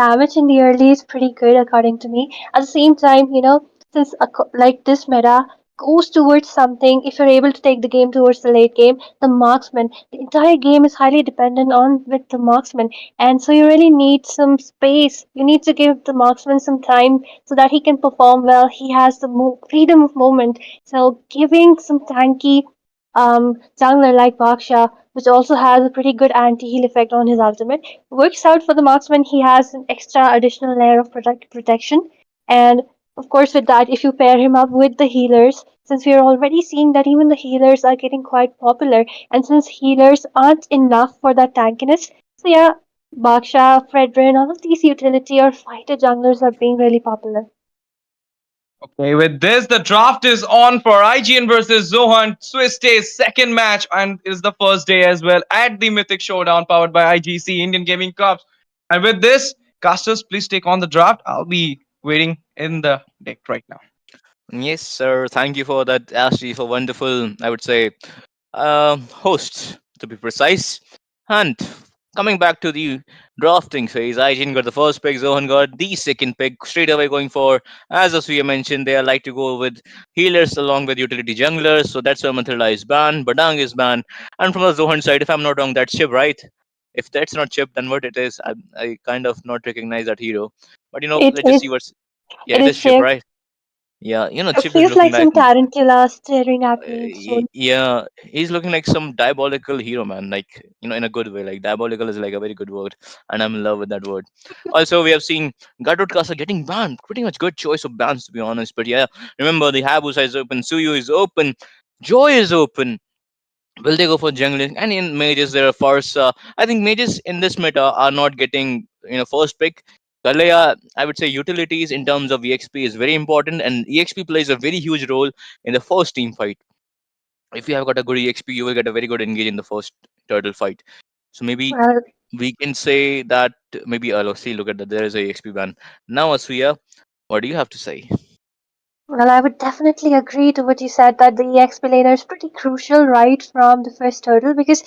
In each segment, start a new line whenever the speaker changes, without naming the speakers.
damage in the early is pretty good according to me. At the same time, since like this meta goes towards something, if you're able to take the game towards the late game, the marksman, the entire game is highly dependent on with the marksman, and so you really need some space. You need to give the marksman some time so that he can perform well. He has the freedom of movement. So giving some tanky jungler like Baksha, which also has a pretty good anti-heal effect on his ultimate, works out for the marksman. He has an extra additional layer of protection. And of course, with that, if you pair him up with the healers, since we are already seeing that even the healers are getting quite popular, and since healers aren't enough for that tankiness, so yeah, Baksha, Fredrin, all of these utility or fighter junglers are being really popular.
Okay, with this, the draft is on for IGN versus Zohunt Swiss Stage second match, and it is the first day as well at the Mythic Showdown powered by IGC Indian Gaming Corps. And with this, casters, please take on the draft. I'll be waiting in the deck right now.
Yes, sir. Thank you for that, Ashley, for wonderful, I would say, host, to be precise. And coming back to the drafting phase, IGN got the first pick, Zohan got the second pick, straight away going for, as Asuya mentioned, they like to go with healers along with utility junglers. So that's why Mathilda is banned, Badang is banned. And from the Zohan side, if I'm not wrong, that's Chip, right? If that's not Chip, then what it is, I kind of not recognize that hero. But
It
let's just
is
see what's. Yeah,
it
it
is
is Chip,
Shiv.
right? Yeah,
It
Chip is
feels
looking
like
like
some tarantula staring at me. So
yeah, he's looking like some diabolical hero, man. Like in a good way. Like diabolical is like a very good word, and I'm in love with that word. Also, we have seen Gadot Casa getting banned. Pretty much good choice of bans, to be honest. But yeah, remember the Hayabusa is open, Suyu is open, Joy is open. Will they go for jungling? And in mages, there are Farsa. I think mages in this meta are not getting first pick. Kalea, I would say utilities in terms of EXP is very important, and EXP plays a very huge role in the first team fight. If you have got a good EXP, you will get a very good engage in the first turtle fight. So maybe
well,
we can say that maybe see, look at that, there is a EXP ban. Now, Asuya, what do you have to say?
Well, I would definitely agree to what you said that the EXP laner is pretty crucial right from the first hurdle because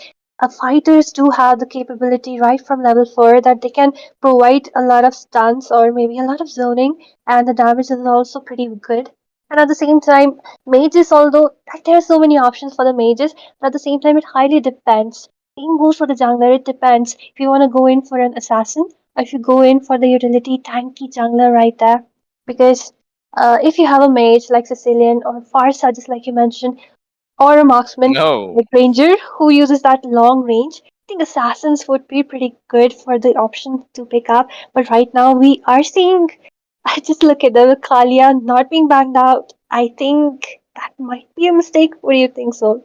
fighters do have the capability right from level 4 that they can provide a lot of stunts or maybe a lot of zoning, and the damage is also pretty good. And at the same time, mages, although like, there are so many options for the mages, but at the same time, it highly depends. Same goes for the jungler, it depends. If you want to go in for an assassin, or if you go in for the utility tanky jungler right there. Because if you have a mage like Sicilian or Farsa, just like you mentioned, or a marksman
No.
like Ranger who uses that long range, I think assassins would be pretty good for the option to pick up. But right now we are seeing, I just look at the Kalia not being banned out. I think that might be a mistake. What do you think, so?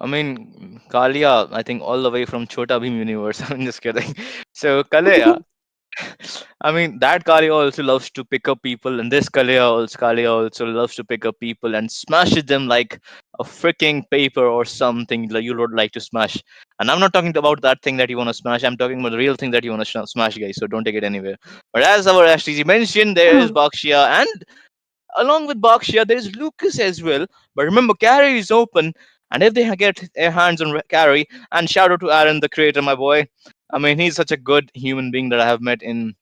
I mean, Kalia, I think all the way from Chota Bheem universe. I'm just kidding. So, Kalea, I mean, that Kalia also loves to pick up people, and this Kalia also loves to pick up people and smash them like a freaking paper or something that you would like to smash. And I'm not talking about that thing that you want to smash. I'm talking about the real thing that you want to smash, guys. So don't take it anywhere. But as our STG mentioned, there is Bakshia, and along with Bakshia, there is Lucas as well. But remember, Carry is open, and if they get their hands on Carry, and shout out to Aaron, the creator, my boy. I mean, he's such a good human being that I have met in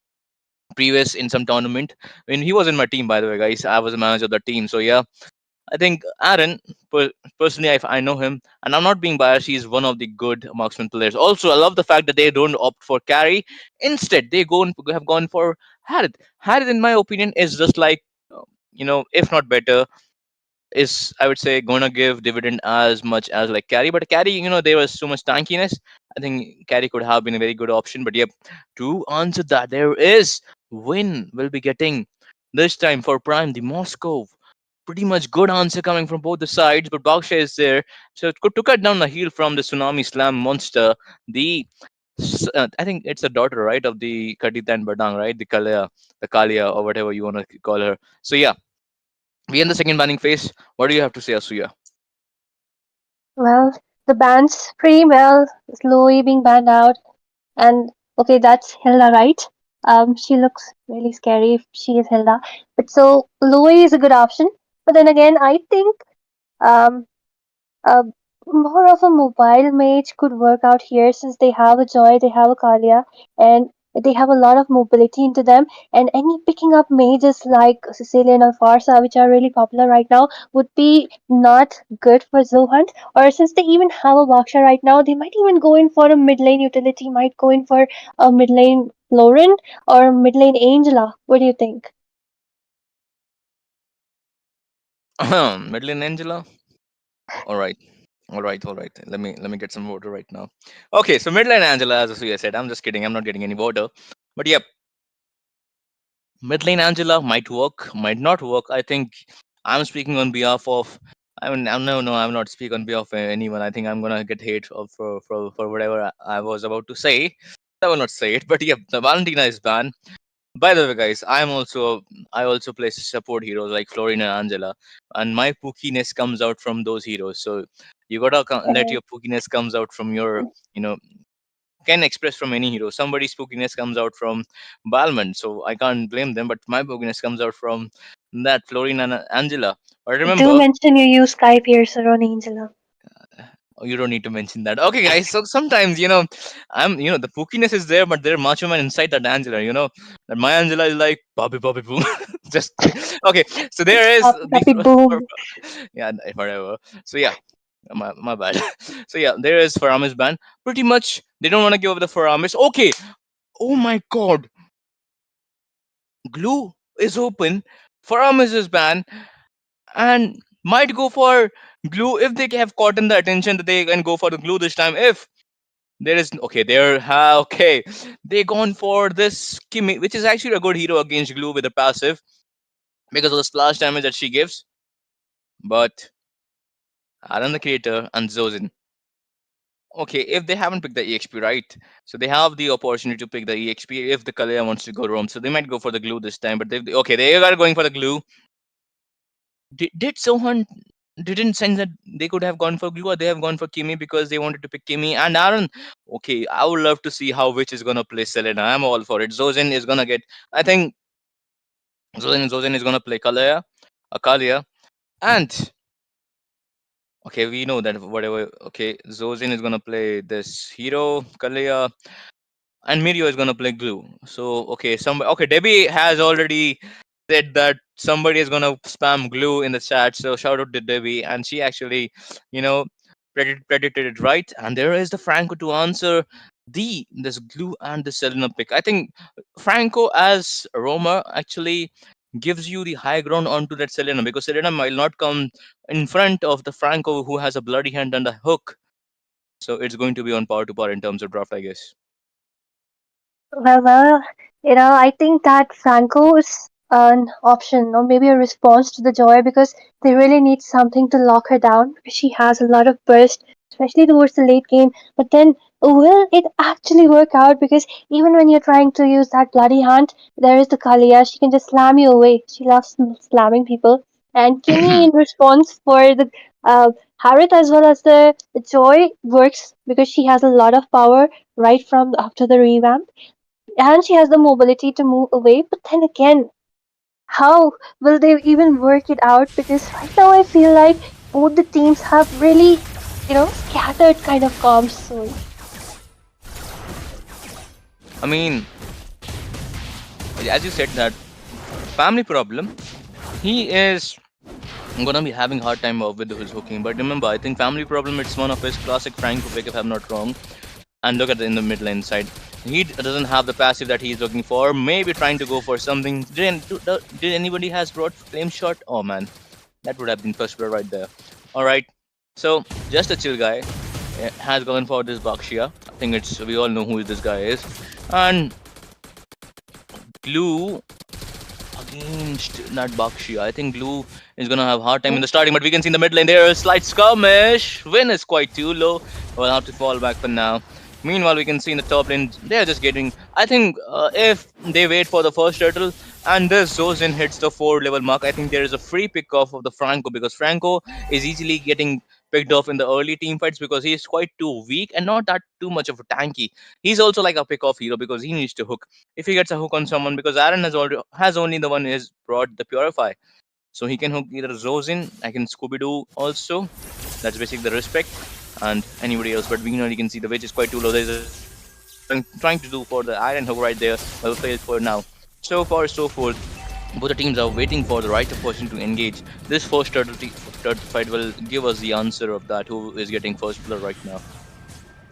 previous in some tournament. I mean, he was in my team, by the way, guys. I was a manager of the team. So yeah, I think Aaron, personally, I know him, and I'm not being biased. He's one of the good marksman players. Also, I love the fact that they don't opt for carry. Instead, they have gone for Harith. Harith, in my opinion, is just like if not better, is I would say gonna give dividend as much as like carry. But carry, there was so much tankiness. I think carry could have been a very good option. But yep, to answer that, there is win will be getting this time for Prime the Moscow. Pretty much good answer coming from both the sides, but Baksha is there. So it could to cut down the heel from the Tsunami Slam monster. I think it's the daughter, right, of the Kadita and Badang, right? The Kalia, or whatever you want to call her. So yeah, we in the second banning phase. What do you have to say, Asuya?
Well, the band's pretty well slowly being banned out. And okay, that's Hilda, right? She looks really scary if she is Hilda. But so Louis is a good option. But then again, I think um, uh, more of a mobile mage could work out here since they have a Joy, they have a Kalia, and They have a lot of mobility into them, and any picking up mages like Sicilian or Farsa, which are really popular right now, would be not good for Zohunt. Or since they even have a Baksha right now, they might even go in for a mid lane utility, might go in for a mid lane Lauren or mid lane Angela. What do you think?
Medlin Angela. All right. All right, all right. Let me get some water right now. Okay, so Midline Angela, as Asuya said, I'm just kidding. I'm not getting any water. But yep, Midlane Angela might work, might not work. I think I'm speaking on behalf of. I mean, no, I'm not speaking on behalf of anyone. I think I'm gonna get hate for whatever I was about to say. I will not say it, but yep, the Valentina is banned. By the way, guys, I also play support heroes like Florina and Angela, and my pookiness comes out from those heroes. So you gotta let
Uh,
your pookiness comes out from your, you know, can express from any hero. Somebody's spookiness comes out from Balmond, so I can't blame them. But my spookiness comes out from that Florina and Angela. But
do
remember,
mention you use Sky Piercer on Angela.
oh, you don't need to mention that. Okay, guys. So sometimes, the pookiness is there, but there's macho man inside that Angela. That my Angela is like Bobby Bobby Boom. Just kidding. Okay. So there is
Puppy,
the
puppy, boom.
yeah, whatever. So yeah, my bad. So yeah, there is Faramis ban. Pretty much, they don't want to give up the Faramis. Okay. Oh my God, glue is open. Faramis is banned and might go for glue if they have gotten the attention that they can go for the glue this time. If there is okay, okay, they gone for this Kimi, which is actually a good hero against glue with a passive because of the splash damage that she gives. But Aran the creator and Zozin. Okay, if they haven't picked the EXP, right? So they have the opportunity to pick the EXP if the Kalia wants to go roam. So they might go for the glue this time. But okay, they are going for the glue. Did Sohan didn't sense that they could have gone for glue or they have gone for Kimi because they wanted to pick Kimi and Aaron? Okay, I would love to see how Witch is gonna play Selena. I'm all for it. Zozin is gonna get. I think Zozin is gonna play Kalaya, Akalia, and okay, we know that whatever. Okay, Zozin is gonna play this hero Kalaya, and Mirio is gonna play glue. So okay, Debbie has already said that somebody is gonna spam glue in the chat. So shout out to Debbie, and she actually, you know, predicted it right. And there is the Franco to answer this glue and the Selena pick. I think Franco as Roma actually gives you the high ground onto that Selena because Selena might not come in front of the Franco who has a bloody hand and a hook. So it's going to be on power to power in terms of draft, I guess.
Well, I think that Franco is an option or maybe a response to the Joy because they really need something to lock her down because she has a lot of burst, especially towards the late game. But then, will it actually work out? Because even when you're trying to use that bloody hand, there is the Kalia. She can just slam you away. She loves slamming people. And Kimmy, in response for the uh, Harith as well as the Joy, works because she has a lot of power right from after the revamp and she has the mobility to move away. But then again, how will they even work it out? Because right now I feel like both the teams have really, scattered kind of comms. So
I mean, as you said, that family problem. He is gonna be having hard time with his hooking. But remember, I think family problem. It's one of his classic Franco pick, if I'm not wrong. And look at in the mid lane side. He doesn't have the passive that he's looking for. Maybe trying to go for something. Did anybody has brought flame shot? Oh man, that would have been first blood right there. All right. So just a chill guy has gone for this Bakshia. I think it's we all know who this guy is. And Glue against that Bakshi. I think Glue is gonna have hard time in the starting, but we can see in the mid lane there is slight skirmish. Win is quite too low. We'll have to fall back for now. Meanwhile, we can see in the top lane they're just getting. I think if they wait for the first turtle and this Zozin hits the 4 level mark, I think there is a free pick off of the Franco because Franco is easily getting picked off in the early team fights because he is quite too weak and not that too much of a tanky. He's also like a pick off hero because he needs to hook if he gets a hook on someone because Aaron has only the one is brought the purify. So he can hook either Zozin, I can Scooby Doo also. That's basically the respect and anybody else. But we know you can see the witch is quite too low. There's a trying to do for the Iron Hook right there, will fail for now. So far, so forth. Both the teams are waiting for the right opportunity to engage. This first turtle fight will give us the answer of that. Who is getting first blood right now?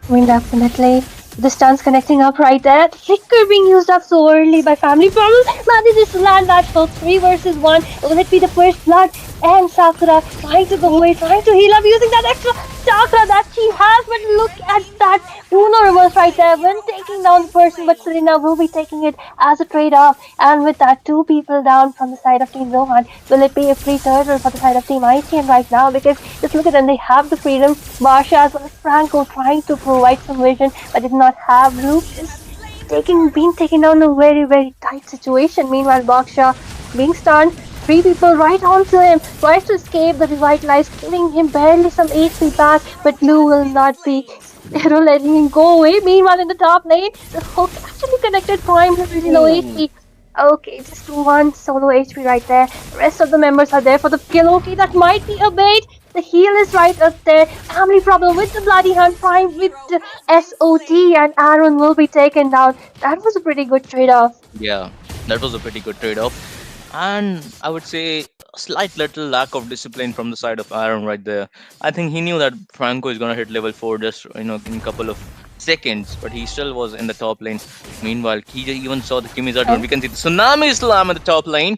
I mean, definitely. The stunts connecting up right there. The flicker being used up so early by family problems. Manages to land that hook. 3 versus 1. Will it be the first blood? And Sakura trying to go away, trying to heal up using that extra chakra that she has. But look at that Uno reverse right there when taking down the person. But Serena will be taking it as a trade off. And with that, 2 people down from the side of Team Zohan. Will it be a free turtle for the side of Team IGN right now? Because just look at them, they have the freedom. Barsha as well as Franco trying to provide some vision, but did not have. Luke is being taken down in a very, very tight situation. Meanwhile, Baksha being stunned. 3 people right onto him. Tries to escape the revitalize, giving him barely some HP back, but Blue will not be letting him go away. Meanwhile, in the top lane, the hook actually connected Prime with really low
Ooh.
HP. Okay, just one solo HP right there. The rest of the members are there for the kill. Okay, that might be a bait. The heal is right up there. Family problem with the Bloody Hunt Prime with the SOT, and Aaron will be taken down. That was a pretty good trade-off.
Yeah, that was a pretty good trade-off. And I would say a slight little lack of discipline from the side of Aaron right there. I think he knew that Franco is gonna hit level 4 just in a couple of seconds, but he still was in the top lane. Meanwhile, he even saw the Kimizato, and we can see the Tsunami Slam in the top lane,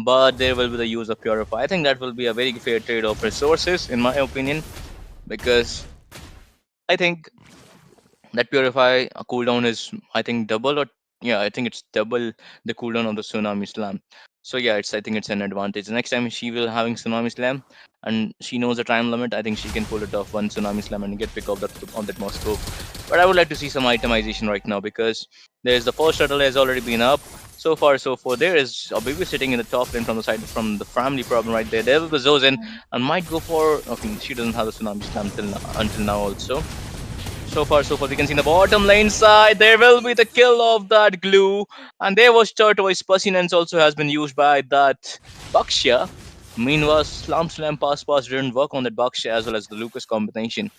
but there will be the use of Purify. I think that will be a very fair trade of resources, in my opinion, because I think that Purify cooldown is, I think, double, or yeah, I think it's double the cooldown of the Tsunami Slam. So yeah, I think it's an advantage. Next time she will having Tsunami Slam and she knows the time limit, I think she can pull it off one Tsunami Slam and get pick up that Moscow. But I would like to see some itemization right now because there's the first shuttle has already been up. So far, so forth. There is a baby sitting in the top lane from the side from the family problem right there. There will be Zozen and might go for. Okay, she doesn't have the Tsunami Slam until now also. So far, so forth. We can see in the bottom lane side, there will be the kill of that glue. And there was Turtwise Persinence also has been used by that Baksha. Meanwhile, Slam Pass didn't work on that Baksha as well as the Lucas combination.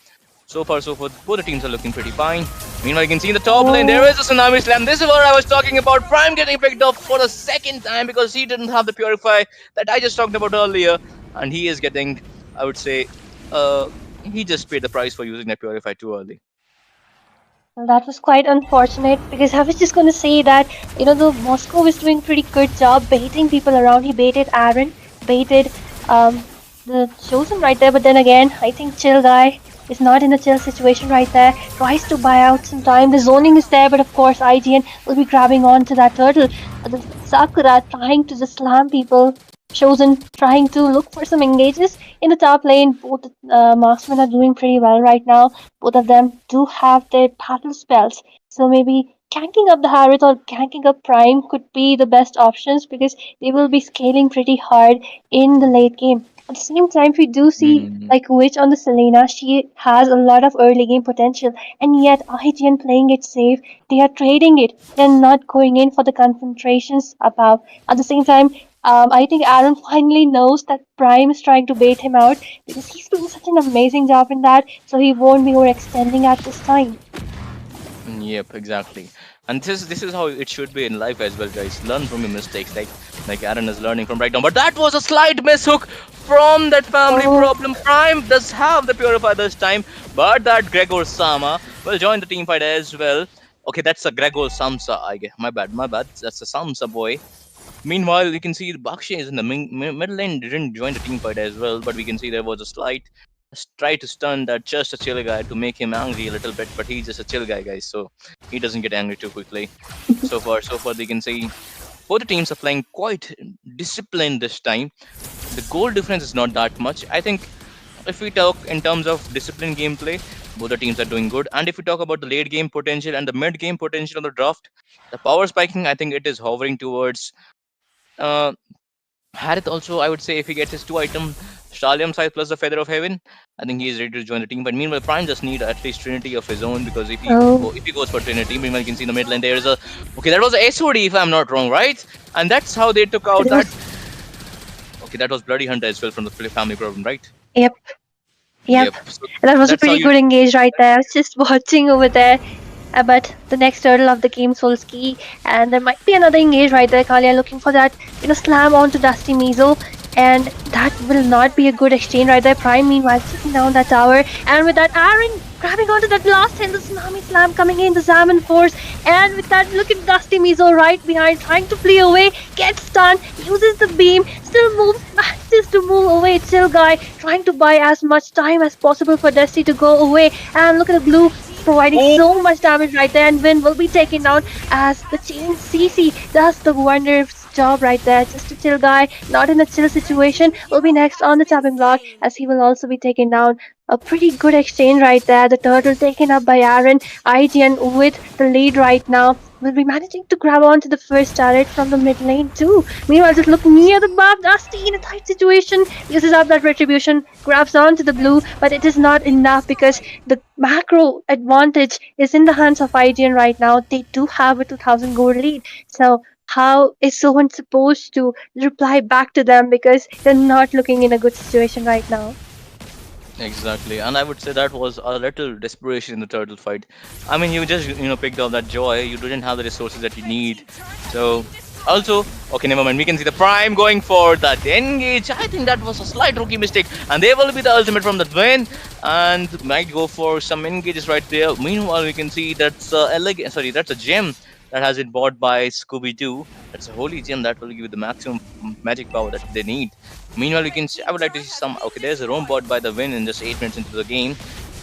So far, so forth. Both the teams are looking pretty fine. Meanwhile, you can see in the top lane, there is a Tsunami Slam. This is what I was talking about. Prime getting picked up for the second time because he didn't have the Purify that I just talked about earlier. And he is getting, I would say, he just paid the price for using that Purify too early.
Well, that was quite unfortunate because I was just going to say that, the Moscow is doing pretty good job baiting people around. He baited Aaron, baited um, the Chosen right there, but then again, I think Chill Guy is not in a chill situation right there. Tries to buy out some time. The zoning is there, but of course, IGN will be grabbing on to that turtle. The Sakura trying to just slam people. Chosen trying to look for some engages in the top lane. Both marksmen are doing pretty well right now. Both of them do have their battle spells. So maybe ganking up the Harith or ganking up Prime could be the best options because they will be scaling pretty hard in the late game. At the same time, we do see
Mm,
like Witch on the Selena, she has a lot of early game potential, and yet IGN playing it safe, they are trading it. They're not going in for the concentrations above. At the same time, I think Aaron finally knows that Prime is trying to bait him out because he's doing such an amazing job in that, so he won't be overextending at this time.
yep, exactly. And this is how it should be in life as well, guys. Learn from your mistakes, like Aaron is learning from right now. But that was a slight miss hook from that family
Oh,
problem. Prime does have the purify this time, but that Gregor Sama will join the team fight as well. Okay, that's a Gregor Samsa. I guess. My bad. That's a Samsa boy. Meanwhile, you can see Bakshi is in the middle lane, didn't join the team fight as well, but we can see there was a slight try to stun that just a chill guy to make him angry a little bit, but he's just a chill guy, guys, so he doesn't get angry too quickly. So far, we can see both the teams are playing quite disciplined this time. The goal difference is not that much. I think if we talk in terms of disciplined gameplay, both the teams are doing good. And if we talk about the late game potential and the mid game potential of the draft, the power spiking, I think it is hovering towards uh, Harith also, I would say, if he gets his 2 item Stallium size plus the Feather of Heaven, I think he is ready to join the team. But meanwhile, Prime just need at least Trinity of his own because
oh,
if he goes for Trinity, meanwhile you can see in the mid lane there is a okay, that was a SOD if I'm not wrong, right? And that's how they took out
it
that
was,
okay, that was Bloody Hunter as well from the family problem, right?
yep, yep.
Yep. So
That was a
that's how
pretty
you
good engage right there. I was just watching over there. But the next turtle of the game, Solski, and there might be another engage right there. Kalia looking for that, slam onto Dusty Mizo, and that will not be a good exchange right there. Prime meanwhile taking down that tower, and with that Aaron grabbing onto that last hit, the tsunami slam coming in, the Zaman force, and with that, look at Dusty Mizo right behind, trying to flee away, gets stunned, uses the beam, still moves, manages to move away. Chill guy trying to buy as much time as possible for Dusty to go away, and look at the blue providing
Oh,
so much damage right there, and Win will be taken down as the chain CC does the wondrous job right there. Just a chill guy, not in a chill situation, will be next on the chopping block as he will also be taken down. A pretty good exchange right there. The turtle taken up by Aaron. IGN with the lead right now. Will be managing to grab onto the first turret from the mid lane too. Meanwhile, just look near the buff. Dusty in a tight situation uses up that retribution, grabs onto the blue, but it is not enough because the macro advantage is in the hands of IGN right now. They do have a 2000 gold lead. So how is someone supposed to reply back to them because they're not looking in a good situation right now?
Exactly, and I would say that was a little desperation in the turtle fight. I mean, you just picked up that joy. You didn't have the resources that you need. So also, okay, never mind. We can see the prime going for that engage. I think that was a slight rookie mistake, and they will be the ultimate from that win, and might go for some engages right there. Meanwhile, we can see that's sorry, that's a gem that has been bought by Scooby Doo. That's a holy gem that will give you the maximum magic power that they need. Meanwhile, you can see, I would like to see some. Okay, there's a roam bot by the win in just 8 minutes into the game.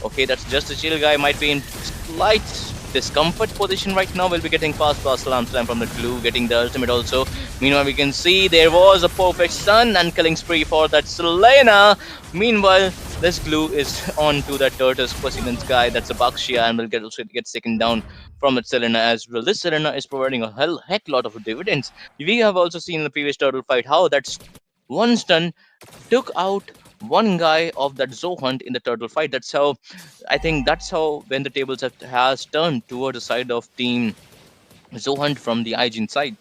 Okay, that's just a chill guy. Might be in slight discomfort position right now. We'll be getting fast pass slam from the glue, getting the ultimate also. Meanwhile, we can see there was a perfect stun and killing spree for that Selena. Meanwhile, this glue is on to that Turtles President's guy. That's a Bakshia, and will get taken down from that Selena as well. This Selena is providing a heck lot of dividends. We have also seen in the previous turtle fight how that's one stun took out one guy of that Zohunt in the turtle fight. That's how I think that's how when the tables has turned toward the side of team Zohunt from the IGN side.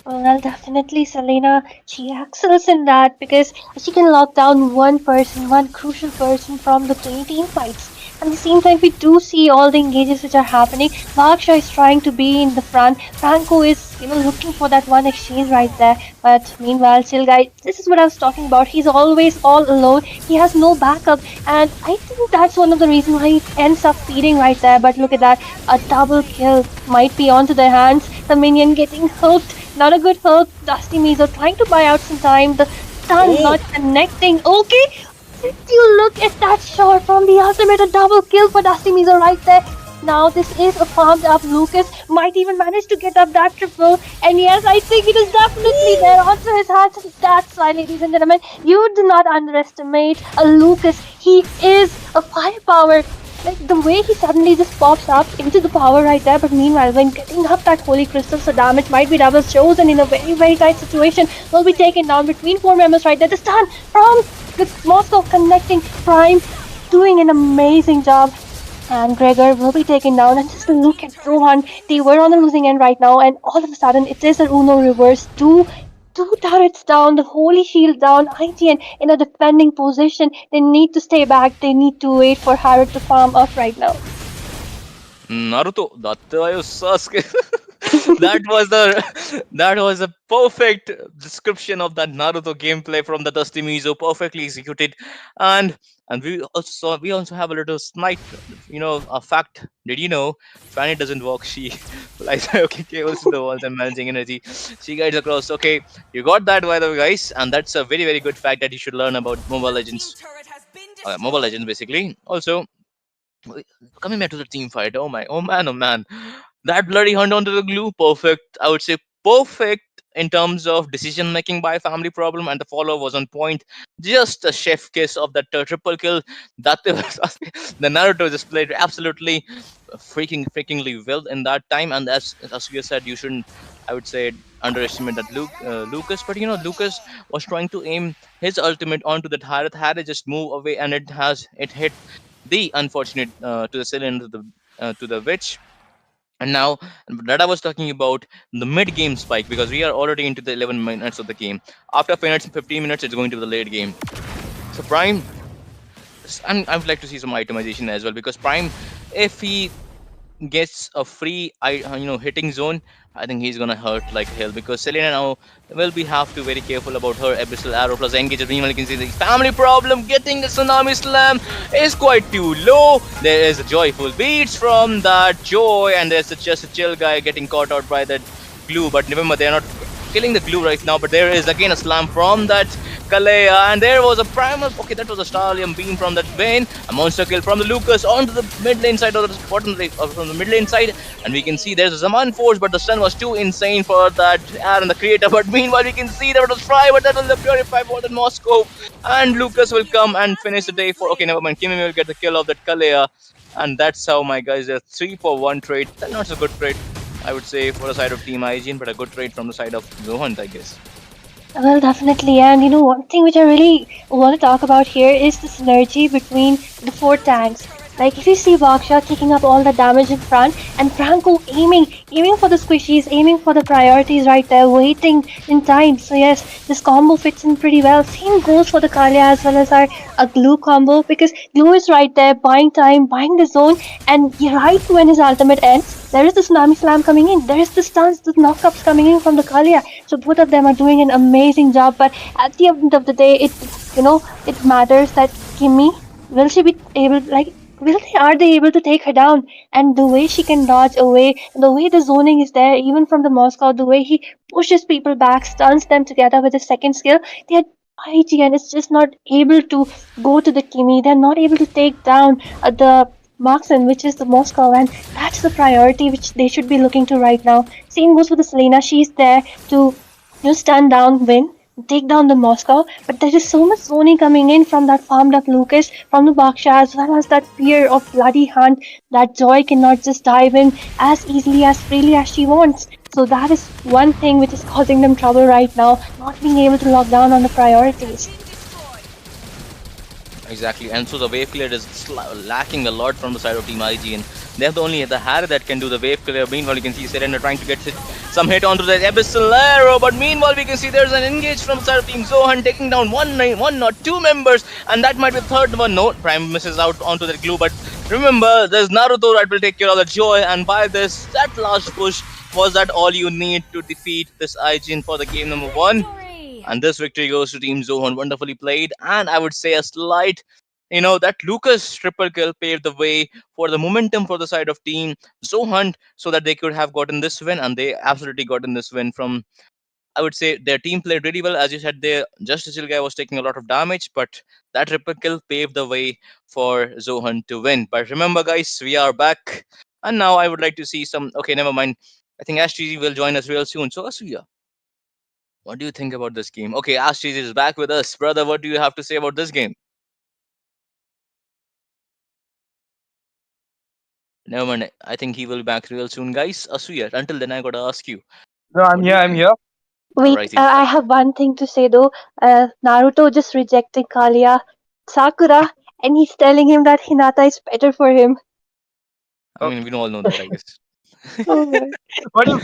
Well, definitely, Selena. She excels in that because she can lock down one person, one crucial person from the 20 team fights. At the same time, we do see all the engages which are happening. Vaksha is trying to be in the front. Franco is, looking for that one exchange right there. But meanwhile, Chill Guy, this is what I was talking about. He's always all alone. He has no backup. And I think that's one of the reasons why he ends up feeding right there. But look at that. A double kill might be onto their hands. The minion getting hooked. Not a good hook. Dusty Mizo trying to buy out some time. The stun
oh,
not connecting. Okay. Did you look at that shot from the ultimate? A double kill for Dusty Mizo right there. Now this is a farmed up Lucas. Might even manage to get up that triple. And yes, I think it is definitely there onto his hands. That's why, ladies and gentlemen, you do not underestimate a Lucas. He is a firepower. Like the way he suddenly just pops up into the power right there, but meanwhile, when getting up that holy crystal, so damage might be double chosen in a very, very tight situation, will be taken down between four members right there. The stun from the Moscow connecting Prime, doing an amazing job. And Gregor will be taken down. And just look at Rohan. They were on the losing end right now, and all of a sudden it is a Uno reverse. Two turrets down, the holy shield down, IGN in a defending position. They need to stay back. They need to wait for Harrod to farm up right now.
Naruto, Dattayo Sasuke. that was that was a perfect description of that Naruto gameplay from the Dusty Mizo, perfectly executed. And we also have a little snipe, a fact. Did you know Fanny doesn't walk, she flies. Okay, cables in the walls and managing energy. She guides across. Okay, you got that by the way, guys, and that's a very very good fact that you should learn about Mobile Legends. Mobile Legends basically. Also, coming back to the team fight, oh my, oh man, that bloody hunt onto the glue, perfect. I would say perfect in terms of decision making by family problem, and the follow was on point. Just a chef kiss of that triple kill. That the Naruto just played absolutely freakingly well in that time. And as you said, you shouldn't, I would say, underestimate that Lucas. But Lucas was trying to aim his ultimate onto that Harith. Harith just move away, and it hit the unfortunate to the cylinder to the witch. And now that I was talking about the mid game spike, because we are already into the 11 minutes of the game. After 15 minutes, it's going to be the late game. So Prime, and I would like to see some itemization as well, because Prime, if he gets a free hitting zone, I think he's gonna hurt like hell because Selena now will be have to very careful about her abyssal arrow plus engage. Meanwhile, you can see the family problem getting the tsunami slam is quite too low. There is a joyful beats from that joy, and there's just a chill guy getting caught out by that glue. But remember, they are not killing the glue right now. But there is again a slam from that Kalea, and there was a primal. Okay, that was a Starlium beam from that Vayne. A monster kill from the Lucas onto the mid lane side or the bottom lane, from the mid lane side, and we can see there's a Zaman Force, but the stun was too insane for that Aaron the creator. But meanwhile, we can see that it was Fry, but that was the Purify more than Moscow, and Lucas will come and finish the day for. Okay, never mind. Kimi will get the kill of that Kalea, and that's how my guys. They're 3 for 1 trade. That's not a good trade, I would say, for the side of Team IGN, but a good trade from the side of Zohunt, I guess.
Well, definitely. And one thing which I really want to talk about here is the synergy between the four tanks. Like, if you see Baksha taking up all the damage in front, and Franco aiming for the squishies, aiming for the priorities right there, waiting in time. So, yes, this combo fits in pretty well. Same goes for the Kalia as well as our glue combo, because glue is right there, buying time, buying the zone, and right when his ultimate ends, there is the tsunami slam coming in, there is the stuns, the knockups coming in from the Kalia. So both of them are doing an amazing job. But at the end of the day, it matters that Kimmy, will she be able, like, will they are they able to take her down? And the way she can dodge away, the way the zoning is there, even from the Moscow, the way he pushes people back, stuns them together with his second skill, they are IGN is just not able to go to the Kimmy. They're not able to take down the marksman, which is the Moscow, and that's the priority which they should be looking to right now. Same goes with the Selena. She's there to stand down, win, take down the Moscow. But there is so much zoning coming in from that farmed up Lucas, from the Baksha, as well as that fear of bloody hunt that Joy cannot just dive in as easily, as freely as she wants. So that is one thing which is causing them trouble right now, not being able to lock down on the priorities.
Exactly, and so the wave clear is lacking a lot from the side of Team IGN. They have the Harry that can do the wave clear. Meanwhile, you can see Serena trying to get some hit onto the Abyssal Arrow, but meanwhile, we can see there's an engage from the side of Team Zohan taking down one or two members, and that might be the third one. No, Prime misses out onto the glue, but remember, there's Naruto that will take care of the Joy, and by this, that last push was that all you need to defeat this IGN for the game number 1. And this victory goes to Team Zohan. Wonderfully played. And I would say a slight, that Lucas triple kill paved the way for the momentum for the side of Team Zohan so that they could have gotten this win. And they absolutely gotten this win from, I would say, their team played really well. As you said, the Justicial guy was taking a lot of damage, but that triple kill paved the way for Zohan to win. But remember, guys, we are back. And now I would like to see some. Okay, never mind. I think Ash will join us real soon. So, Asuya, what do you think about this game? Okay, Ashish is back with us. Brother, what do you have to say about this game? Never mind. I think he will be back real soon, guys. Asuya, until then, I gotta ask you,
No, I'm
what do
here.
you
I'm
think?
here.
Wait,
Alrighty.
I have one thing to say though. Naruto just rejecting Kalia, Sakura, and he's telling him that Hinata is better for him.
I mean, we all know that, I guess.
Oh my.
What do you